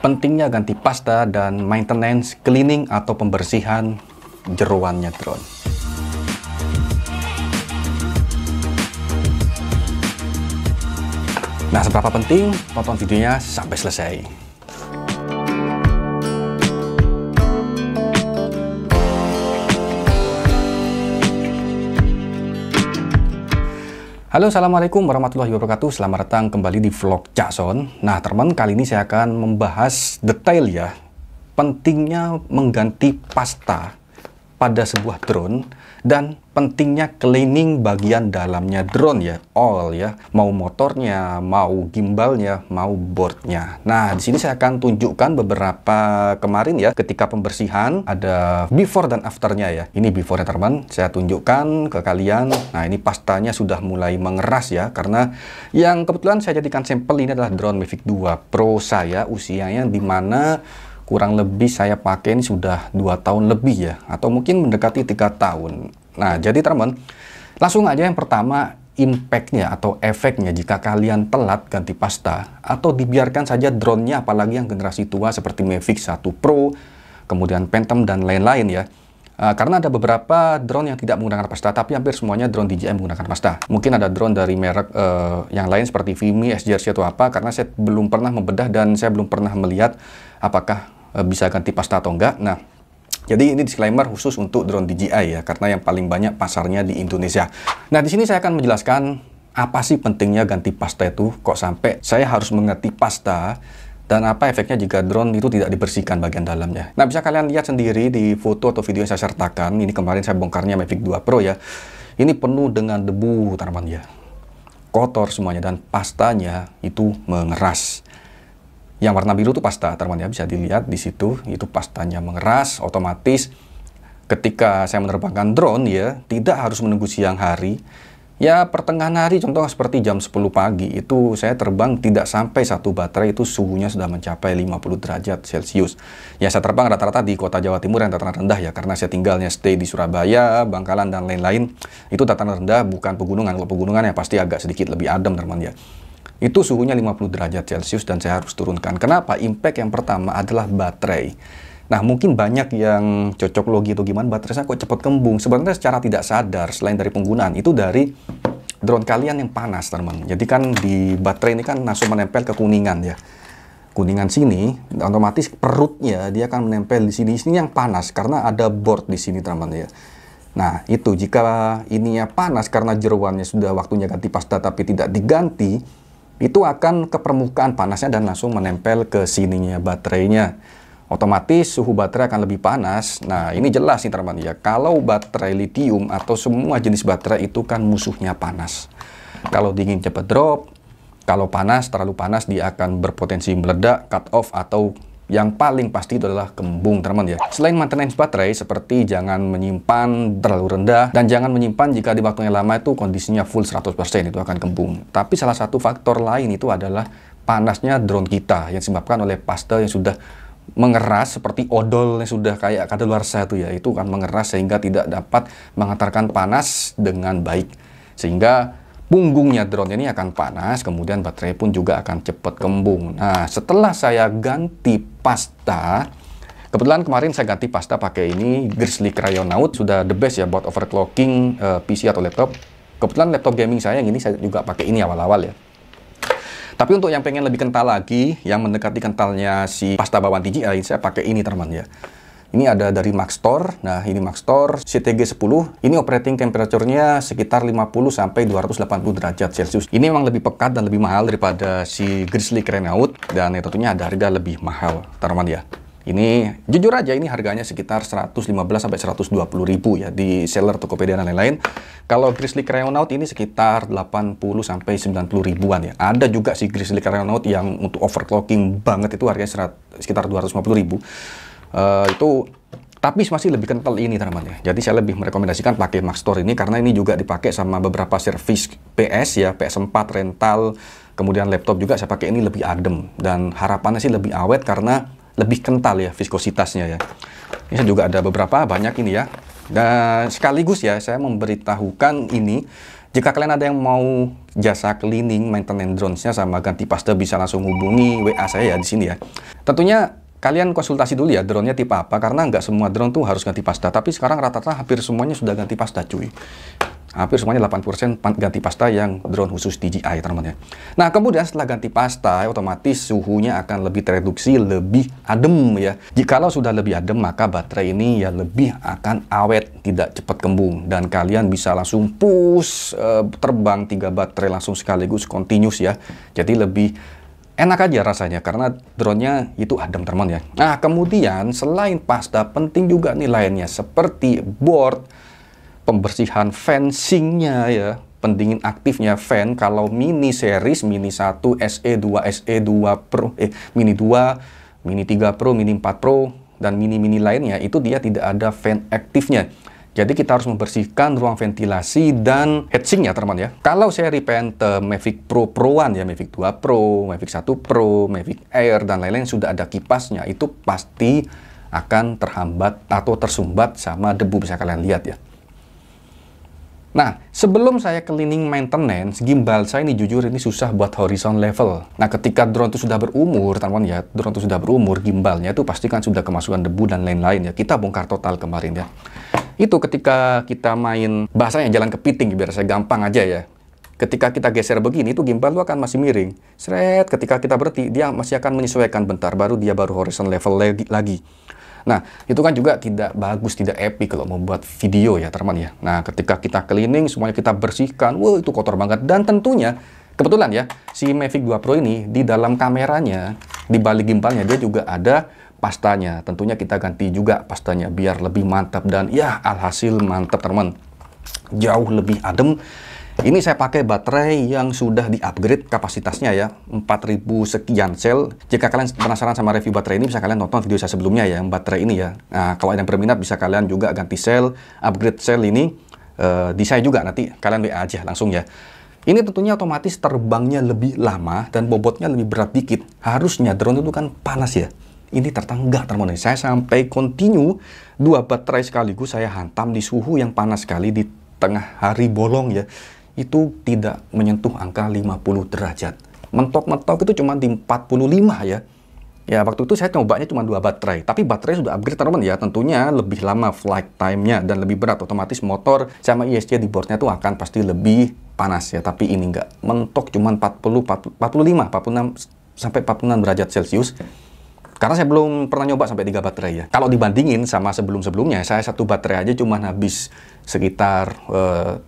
Pentingnya ganti pasta dan maintenance, cleaning atau pembersihan jeroannya drone. Nah, seberapa penting? Tonton videonya sampai selesai. Halo, assalamualaikum warahmatullahi wabarakatuh. Selamat datang kembali di vlog Jackson. Nah, teman, kali ini saya akan membahas detail ya, pentingnya mengganti pasta pada sebuah drone dan pentingnya cleaning bagian dalamnya drone ya, all ya, mau motornya, mau gimbalnya, mau boardnya. Nah, di sini saya akan tunjukkan beberapa kemarin ya, ketika pembersihan ada before dan afternya ya. Ini before-nya teman, saya tunjukkan ke kalian. Nah, ini pastanya sudah mulai mengeras ya, karena yang kebetulan saya jadikan sampel ini adalah drone Mavic 2 Pro saya, usianya dimana kurang lebih saya pakai ini sudah 2 tahun lebih ya, atau mungkin mendekati 3 tahun. Nah, jadi teman, langsung aja yang pertama, impact-nya atau efeknya jika kalian telat ganti pasta atau dibiarkan saja drone-nya, apalagi yang generasi tua seperti Mavic 1 Pro, kemudian Phantom dan lain-lain ya. Karena ada beberapa drone yang tidak menggunakan pasta, tapi hampir semuanya drone DJI menggunakan pasta. Mungkin ada drone dari merek yang lain seperti Vimy, SJRC atau apa, karena saya belum pernah membedah dan saya belum pernah melihat apakah bisa ganti pasta atau enggak. Nah, jadi ini disclaimer khusus untuk drone DJI ya, karena yang paling banyak pasarnya di Indonesia. Nah, di sini saya akan menjelaskan apa sih pentingnya ganti pasta itu, kok sampai saya harus mengganti pasta, dan apa efeknya jika drone itu tidak dibersihkan bagian dalamnya. Nah, bisa kalian lihat sendiri di foto atau video yang saya sertakan. Ini kemarin saya bongkarnya Mavic 2 Pro ya. Ini penuh dengan debu teman-teman ya, kotor semuanya, dan pastanya itu mengeras. Yang warna biru itu pasta, teman-teman ya, bisa dilihat di situ, itu pastanya mengeras. Otomatis ketika saya menerbangkan drone ya, tidak harus menunggu siang hari. Ya, pertengahan hari, contoh seperti jam 10 pagi, itu saya terbang tidak sampai satu baterai, itu suhunya sudah mencapai 50 derajat Celcius. Ya, saya terbang rata-rata di kota Jawa Timur yang dataran rendah ya, karena saya tinggalnya stay di Surabaya, Bangkalan, dan lain-lain. Itu dataran rendah, bukan pegunungan. Kalau pegunungan ya pasti agak sedikit lebih adem, teman-teman ya. Itu suhunya 50 derajat Celcius dan saya harus turunkan. Kenapa? Impact yang pertama adalah baterai. Nah, mungkin banyak yang cocok logi atau gimana, baterai saya kok cepat kembung. Sebenarnya secara tidak sadar, selain dari penggunaan, itu dari drone kalian yang panas, teman. Jadi kan di baterai ini kan langsung menempel ke kuningan ya. Kuningan sini, otomatis perutnya dia akan menempel di sini. Ini yang panas karena ada board di sini, teman ya. Nah, itu jika ininya panas karena jeroannya sudah waktunya ganti pasta tapi tidak diganti, itu akan ke permukaan panasnya dan langsung menempel ke sininya baterainya. Otomatis suhu baterai akan lebih panas. Nah, ini jelas nih teman-teman ya, kalau baterai lithium atau semua jenis baterai itu kan musuhnya panas. Kalau dingin cepat drop, kalau panas, terlalu panas, dia akan berpotensi meledak, cut off, atau yang paling pasti itu adalah kembung, teman-teman ya. Selain maintenance baterai, seperti jangan menyimpan terlalu rendah dan jangan menyimpan jika di waktu yang lama itu kondisinya full 100%, itu akan kembung. Tapi salah satu faktor lain itu adalah panasnya drone kita yang disebabkan oleh pasta yang sudah mengeras, seperti odol yang sudah kayak kadaluarsa itu ya, itu akan mengeras sehingga tidak dapat mengantarkan panas dengan baik, sehingga punggungnya drone ini akan panas, kemudian baterai pun juga akan cepat kembung. Nah, setelah saya ganti pasta, kebetulan kemarin saya ganti pasta pakai ini Grizzly Cryonaut, sudah the best ya buat overclocking PC atau laptop. Kebetulan laptop gaming saya yang ini saya juga pakai ini awal-awal ya. Tapi untuk yang pengen lebih kental lagi, yang mendekati kentalnya si pasta bawaan DJI, saya pakai ini teman-teman ya. Ini ada dari Maxtor. Nah, ini Maxtor CTG 10. Ini operating temperature-nya sekitar 50 sampai 280 derajat Celcius. Ini memang lebih pekat dan lebih mahal daripada si Grizzly Cryonaut, dan ya, tentunya ada harga lebih mahal, teman-teman ya. Ini jujur aja ini harganya sekitar 115 sampai 120 ribu ya di seller Tokopedia dan lain-lain. Kalau Grizzly Cryonaut ini sekitar 80 sampai 90 ribuan ya. Ada juga si Grizzly Cryonaut yang untuk overclocking banget itu harganya sekitar 250 ribu. Itu tapi masih lebih kental ini teman-teman ya. Jadi saya lebih merekomendasikan pakai Maxtor ini karena ini juga dipakai sama beberapa servis PS ya, PS4 rental, kemudian laptop juga saya pakai ini lebih adem dan harapannya sih lebih awet karena lebih kental ya viskositasnya ya. Ini juga ada beberapa banyak ini ya. Dan sekaligus ya saya memberitahukan ini Jika kalian ada yang mau jasa cleaning, maintenance drones-nya sama ganti pasta, bisa langsung hubungi WA saya ya di sini ya. Tentunya kalian konsultasi dulu ya drone-nya tipe apa, karena nggak semua drone tuh harus ganti pasta. Tapi sekarang rata-rata hampir semuanya sudah ganti pasta cuy. Hampir semuanya 80% ganti pasta yang drone khusus DJI teman-teman ya. Nah kemudian setelah ganti pasta, otomatis suhunya akan lebih tereduksi, lebih adem ya. Jikalau sudah lebih adem, maka baterai ini ya lebih akan awet, tidak cepat kembung. Dan kalian bisa langsung push terbang 3 baterai langsung sekaligus continuous ya. Jadi lebih enak aja rasanya karena drone-nya itu adem teman-teman ya. Nah kemudian selain pasta, penting juga nih lainnya seperti board, pembersihan fencingnya ya, pendingin aktifnya fan. Kalau mini series, mini 1, SE2, SE2 Pro, mini 2, mini 3 Pro, mini 4 Pro, dan mini-mini lainnya, itu dia tidak ada fan aktifnya. Jadi kita harus membersihkan ruang ventilasi dan heatsinknya teman-teman ya. Kalau seri Phantom, Mavic Pro Pro-an ya, Mavic 2 Pro, Mavic 1 Pro, Mavic Air, dan lain-lain sudah ada kipasnya, itu pasti akan terhambat atau tersumbat sama debu, bisa kalian lihat ya. Nah, sebelum saya cleaning maintenance, gimbal saya ini jujur ini susah buat horizon level. Nah, ketika drone itu sudah berumur, teman-teman ya, drone itu sudah berumur, gimbalnya itu pasti kan sudah kemasukan debu dan lain-lain ya. Kita bongkar total kemarin ya. Itu ketika kita main, bahasanya jalan kepiting, biar saya gampang aja ya. Ketika kita geser begini, itu gimbal itu akan masih miring. Seret, ketika kita berhenti, dia masih akan menyesuaikan bentar, baru dia baru horizon level lagi. Nah, itu kan juga tidak bagus, tidak epic kalau membuat video ya teman-teman ya. Nah, ketika kita cleaning, semuanya kita bersihkan, wah itu kotor banget. Dan tentunya, kebetulan ya, si Mavic 2 Pro ini, di dalam kameranya, di balik gimbalnya, dia juga ada pastanya. Tentunya kita ganti juga pastanya, biar lebih mantap. Dan ya, alhasil mantap teman-teman. Jauh lebih adem. Ini saya pakai baterai yang sudah di-upgrade kapasitasnya ya, 4000 sekian sel. Jika kalian penasaran sama review baterai ini, bisa kalian nonton video saya sebelumnya ya, yang baterai ini ya. Nah, kalau ada yang berminat, bisa kalian juga ganti sel, upgrade sel ini. Di saya juga nanti, kalian WA aja langsung ya. Ini tentunya otomatis terbangnya lebih lama dan bobotnya lebih berat dikit. Harusnya drone itu kan panas ya. Ini ternyata enggak teman-teman. Saya sampai continue 2 baterai sekaligus saya hantam di suhu yang panas sekali di tengah hari bolong ya. Itu tidak menyentuh angka 50 derajat. Mentok-mentok itu cuma di 45 ya. Ya, waktu itu saya cobanya cuma 2 baterai. Tapi baterai sudah upgrade teman-teman ya. Tentunya lebih lama flight time-nya dan lebih berat. Otomatis motor sama ISC di boardnya itu akan pasti lebih panas ya. Tapi ini enggak. Mentok cuma 45, 46 sampai 46 derajat Celcius. Karena saya belum pernah nyoba sampai 3 baterai ya. Kalau dibandingin sama sebelum-sebelumnya, saya 1 baterai aja cuma habis sekitar 3,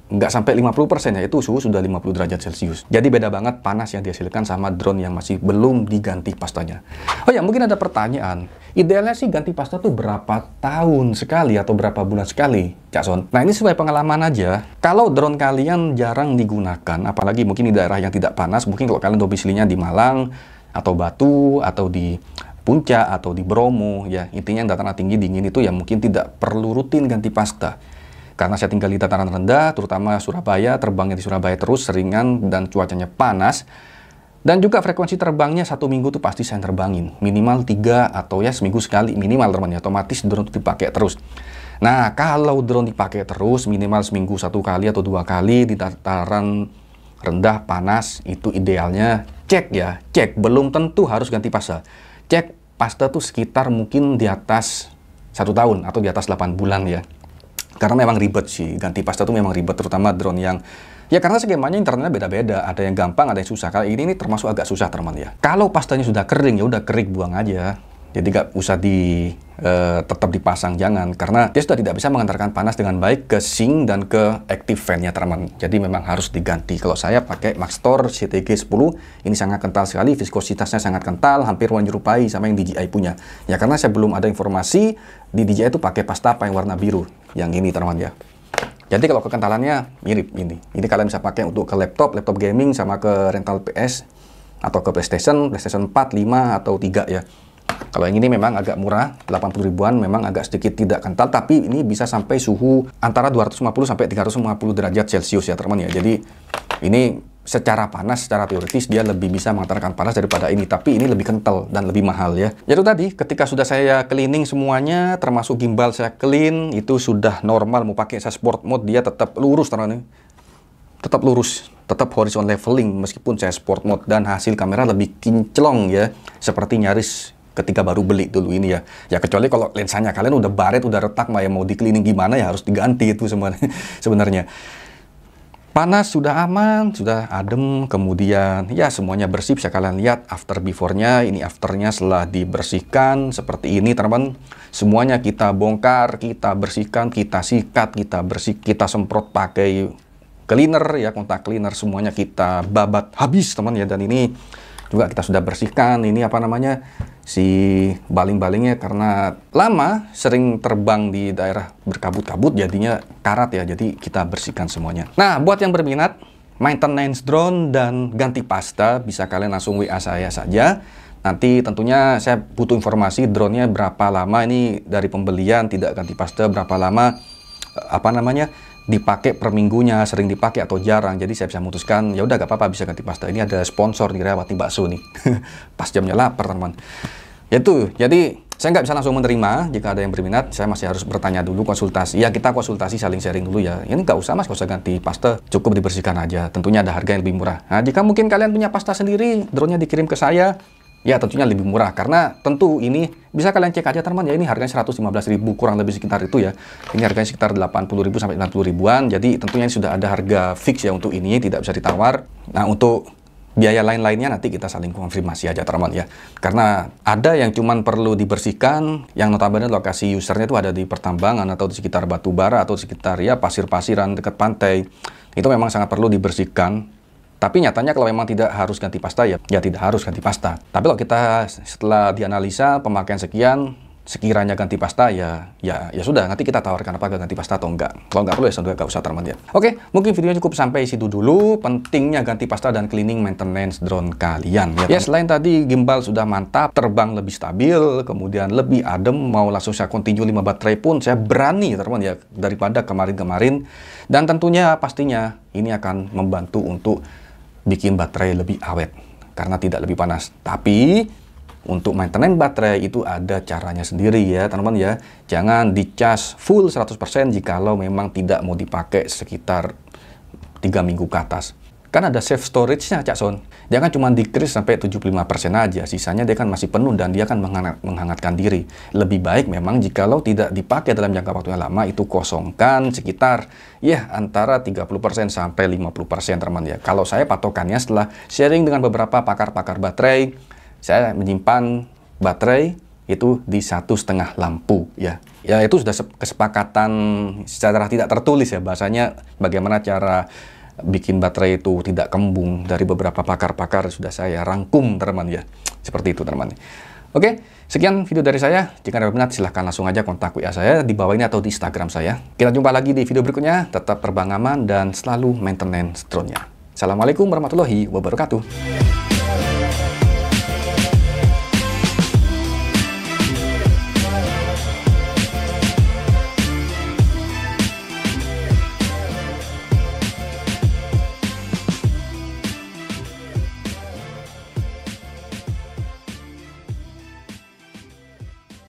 nggak sampai 50% ya, itu suhu sudah 50 derajat Celcius. Jadi beda banget panas yang dihasilkan sama drone yang masih belum diganti pastanya. Oh ya, mungkin ada pertanyaan. Idealnya sih ganti pasta tuh berapa tahun sekali atau berapa bulan sekali, Cak Son? Nah, ini sesuai pengalaman aja. Kalau drone kalian jarang digunakan, apalagi mungkin di daerah yang tidak panas, mungkin kalau kalian domisilinya di Malang, atau Batu, atau di Puncak, atau di Bromo, ya intinya yang dataran tinggi dingin itu ya mungkin tidak perlu rutin ganti pasta. Karena saya tinggal di dataran rendah, terutama Surabaya, terbangnya di Surabaya terus, seringan, dan cuacanya panas. Dan juga frekuensi terbangnya 1 minggu tuh pasti saya terbangin. Minimal 3 atau ya seminggu sekali, minimal teman-teman. Otomatis drone itu dipakai terus. Nah, kalau drone dipakai terus, minimal seminggu 1 kali atau 2 kali di dataran rendah, panas, itu idealnya cek ya. Cek, belum tentu harus ganti pasta. Cek pasta tuh sekitar mungkin di atas 1 tahun atau di atas 8 bulan ya. Karena memang ribet sih, ganti pasta itu memang ribet, terutama drone yang, ya karena skemanya internetnya beda-beda, ada yang gampang, ada yang susah. Kali ini termasuk agak susah teman ya. Kalau pastanya sudah kering, ya udah kering, buang aja. Jadi nggak usah tetap dipasang, jangan. Karena dia sudah tidak bisa mengantarkan panas dengan baik ke sink dan ke active fan-nya teman. Jadi memang harus diganti. Kalau saya pakai Maxtor CTG 10, ini sangat kental sekali, viskositasnya sangat kental, hampir menyerupai sama yang DJI punya. Ya karena saya belum ada informasi, di DJI itu pakai pasta apa yang warna biru. Yang ini teman ya. Jadi kalau kekentalannya mirip ini. Ini kalian bisa pakai untuk ke laptop gaming, sama ke rental PS, atau ke PlayStation 4, 5, atau 3 ya. Kalau yang ini memang agak murah, 80 ribuan, memang agak sedikit tidak kental, tapi ini bisa sampai suhu antara 250 sampai 350 derajat Celcius ya teman ya. Jadi ini secara panas, secara teoritis dia lebih bisa mengantarkan panas daripada ini, tapi ini lebih kental dan lebih mahal ya. Jadi tadi ketika sudah saya cleaning semuanya, termasuk gimbal saya clean, itu sudah normal. Mau pakai saya sport mode dia tetap lurus teman-teman. tetap lurus, tetap horizon leveling meskipun saya sport mode, dan hasil kamera lebih kinclong ya, seperti nyaris ketika baru beli dulu ini ya. Ya kecuali kalau lensanya kalian udah baret, udah retak, ya mau di cleaning gimana ya harus diganti itu sebenarnya. Panas sudah aman, sudah adem, kemudian ya semuanya bersih. Bisa kalian lihat after before-nya, ini afternya setelah dibersihkan seperti ini teman-teman. Semuanya kita bongkar, kita bersihkan, kita sikat, kita semprot pakai cleaner ya, kontak cleaner, semuanya kita babat habis teman ya. Dan ini juga kita sudah bersihkan, ini apa namanya, si baling-balingnya karena lama sering terbang di daerah berkabut-kabut jadinya karat ya, jadi kita bersihkan semuanya. Nah, buat yang berminat maintenance drone dan ganti pasta, bisa kalian langsung WA saya saja. Nanti tentunya saya butuh informasi drone-nya berapa lama ini dari pembelian, tidak ganti pasta berapa lama, apa namanya, dipakai per minggunya, sering dipakai atau jarang. Jadi saya bisa memutuskan, ya udah gak apa-apa bisa ganti pasta. Ini ada sponsor di Rewati Bakso nih. Pas jamnya lapar teman-teman. Ya itu, jadi saya nggak bisa langsung menerima. Jika ada yang berminat, saya masih harus bertanya dulu, konsultasi. Ya kita konsultasi, saling sharing dulu ya. Ini nggak usah mas, nggak usah ganti pasta, cukup dibersihkan aja. Tentunya ada harga yang lebih murah. Nah jika mungkin kalian punya pasta sendiri, drone-nya dikirim ke saya, ya tentunya lebih murah, karena tentu ini bisa kalian cek aja teman ya, ini harganya 115.000 kurang lebih sekitar itu ya. Ini harganya sekitar 80.000 sampai 90 ribuan. Jadi tentunya ini sudah ada harga fix ya untuk ini, tidak bisa ditawar. Nah untuk biaya lain-lainnya nanti kita saling konfirmasi aja teman ya. Karena ada yang cuman perlu dibersihkan, yang notabene lokasi usernya itu ada di pertambangan atau di sekitar batu bara atau di sekitar ya pasir-pasiran dekat pantai. Itu memang sangat perlu dibersihkan. Tapi nyatanya kalau memang tidak harus ganti pasta ya tidak harus ganti pasta. Tapi kalau kita setelah dianalisa pemakaian sekian, sekiranya ganti pasta ya sudah, nanti kita tawarkan apakah ganti pasta atau enggak. Kalau enggak perlu ya sudah enggak usah teman-teman ya. Oke, mungkin videonya cukup sampai situ dulu. Pentingnya ganti pasta dan cleaning maintenance drone kalian ya. Ya selain tadi gimbal sudah mantap, terbang lebih stabil, kemudian lebih adem, mau langsung saya continue 5 baterai pun saya berani teman ya daripada kemarin-kemarin. Dan tentunya pastinya ini akan membantu untuk bikin baterai lebih awet karena tidak lebih panas. Tapi untuk maintenance baterai itu ada caranya sendiri ya teman-teman ya. Jangan dicas full 100% jikalau memang tidak mau dipakai sekitar 3 minggu ke atas. Kan ada safe storage-nya Cak Son. Dia kan cuma decrease sampai 75% aja. Sisanya dia kan masih penuh dan dia kan menghangatkan diri. Lebih baik memang jikalau tidak dipakai dalam jangka waktu yang lama, itu kosongkan sekitar ya antara 30% sampai 50% teman ya. Kalau saya patokannya setelah sharing dengan beberapa pakar-pakar baterai, saya menyimpan baterai itu di 1,5 lampu ya. Ya itu sudah kesepakatan secara tidak tertulis ya, bahasanya bagaimana cara bikin baterai itu tidak kembung dari beberapa pakar-pakar sudah saya rangkum teman-teman ya. Seperti itu teman-teman. Oke, sekian video dari saya. Jika ada minat silahkan langsung aja kontak WA saya di bawah ini atau di Instagram saya. Kita jumpa lagi di video berikutnya. Tetap terbang aman dan selalu maintenance drone-nya. Assalamualaikum warahmatullahi wabarakatuh.